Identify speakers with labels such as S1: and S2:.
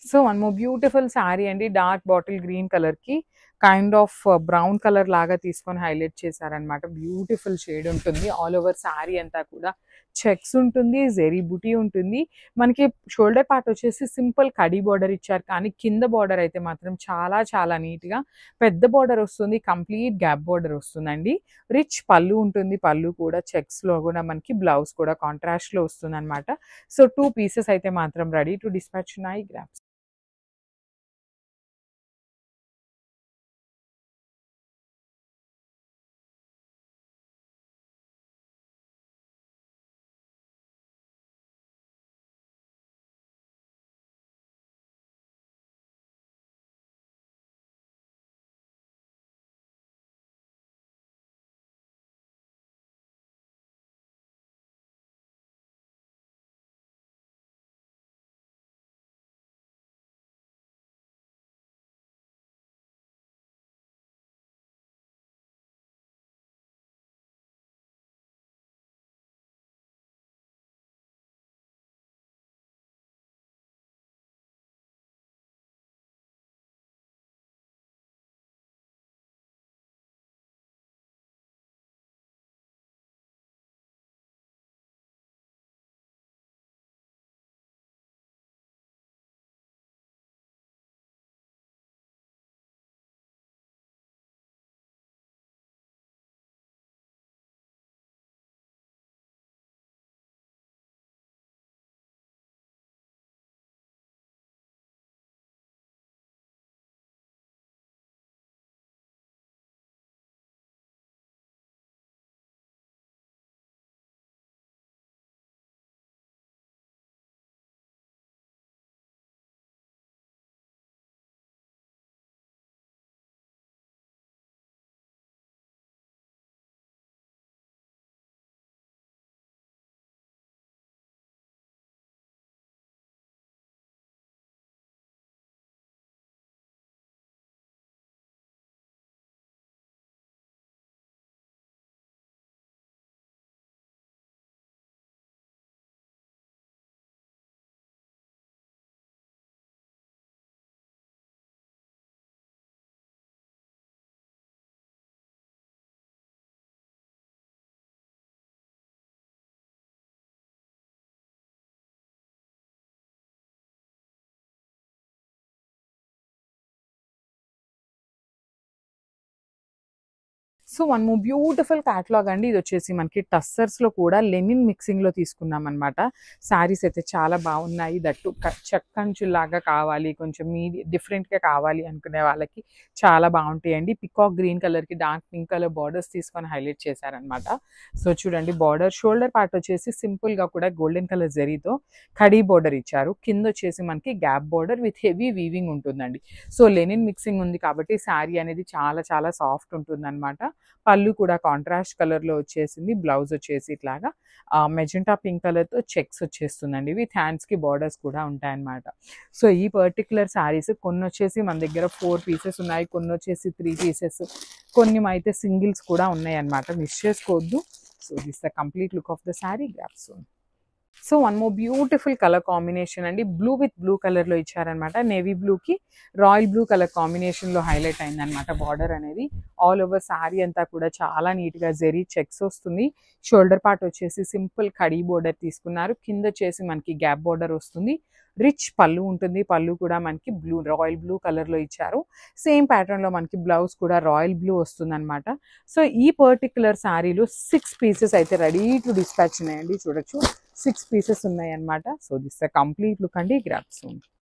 S1: So one more beautiful sari అండి. Dark bottle green కలర్‌కి kind of brown colour లాగా తీసుకొని హైలైట్ చేశారనమాట. బ్యూటిఫుల్ షేడ్ ఉంటుంది. ఆల్ ఓవర్ శారీ అంతా కూడా చెక్స్ ఉంటుంది, జెరీ బుటీ ఉంటుంది. మనకి షోల్డర్ పార్ట్ వచ్చేసి సింపుల్ కడీ బార్డర్ ఇచ్చారు. కానీ కింద బార్డర్ అయితే మాత్రం చాలా చాలా నీట్‌గా పెద్ద బార్డర్ వస్తుంది. కంప్లీట్ గ్యాప్ బార్డర్ వస్తుందండి. రిచ్ పళ్ళు ఉంటుంది. పళ్ళు కూడా చెక్స్‌లో కూడా మనకి బ్లౌజ్ కూడా కాంట్రాస్ట్‌లో వస్తుందనమాట. సో 2 పీసెస్ అయితే మాత్రం రెడీ టు డిస్పాచ్ ఉన్నాయి. Grabs. So one more beautiful catalogue అండి. ఇది వచ్చేసి మనకి టస్సర్స్‌లో కూడా లెనిన్ మిక్సింగ్‌లో తీసుకున్నామనమాట. శారీస్ అయితే చాలా బాగున్నాయి. దట్టు చెక్కంచులాగా కావాలి, కొంచెం డిఫరెంట్‌గా కావాలి అనుకునే వాళ్ళకి చాలా బాగుంటాయండి. పికాక్ గ్రీన్ కలర్‌కి డార్క్ పింక్ కలర్ బార్డర్స్ తీసుకొని హైలైట్ చేశారనమాట. సో చూడండి, బార్డర్ షోల్డర్ పార్ట్ వచ్చేసి సింపుల్‌గా కూడా గోల్డెన్ కలర్ జరీతో కడీ బార్డర్ ఇచ్చారు. కింద వచ్చేసి మనకి gap border with heavy weaving ఉంటుందండి. సో లెనిన్ మిక్సింగ్ ఉంది కాబట్టి శారీ అనేది చాలా చాలా సాఫ్ట్ ఉంటుందన్నమాట. పళ్ళు కూడా కాంట్రాస్ట్ కలర్‌లో వచ్చేసింది. బ్లౌజ్ వచ్చేసి ఇట్లాగా మెజెంటా పింక్ కలర్‌తో చెక్స్ వచ్చేస్తుందండి. విత్ హ్యాండ్స్‌కి బార్డర్స్ కూడా ఉంటాయన్నమాట. సో ఈ పర్టిక్యులర్ శారీస్ కొన్నొచ్చేసి మన దగ్గర 4 పీసెస్ ఉన్నాయి. కొన్నొచ్చేసి 3 పీసెస్, కొన్ని అయితే సింగిల్స్ కూడా ఉన్నాయన్నమాట. మిస్ చేసుకోవద్దు. So this the complete look of the sari. Grab soon. So one more beautiful colour combination అండి. బ్లూ విత్ బ్లూ కలర్‌లో ఇచ్చారనమాట. నేవీ బ్లూకి రాయల్ బ్లూ కలర్ కాంబినేషన్‌లో హైలైట్ అయిందనమాట బార్డర్ అనేది. ఆల్ ఓవర్ శారీ అంతా కూడా చాలా నీట్‌గా జెరీ చెక్స్ వస్తుంది. షోల్డర్ పార్ట్ వచ్చేసి సింపుల్ కడీ బోర్డర్ తీసుకున్నారు. కింద వచ్చేసి మనకి గ్యాప్ బోర్డర్ వస్తుంది. రిచ్ పళ్ళు ఉంటుంది. పళ్ళు కూడా మనకి రాయల్ బ్లూ కలర్‌లో ఇచ్చారు. సేమ్ ప్యాటర్న్‌లో మనకి బ్లౌజ్ కూడా రాయల్ బ్లూ వస్తుందనమాట. సో ఈ పర్టిక్యులర్ శారీలో 6 పీసెస్ అయితే రెడీ టు డిస్పాచ్ ఉన్నాయండి. చూడొచ్చు, 6 పీసెస్ ఉన్నాయన్నమాట. So this the complete look అండి. Grab soon.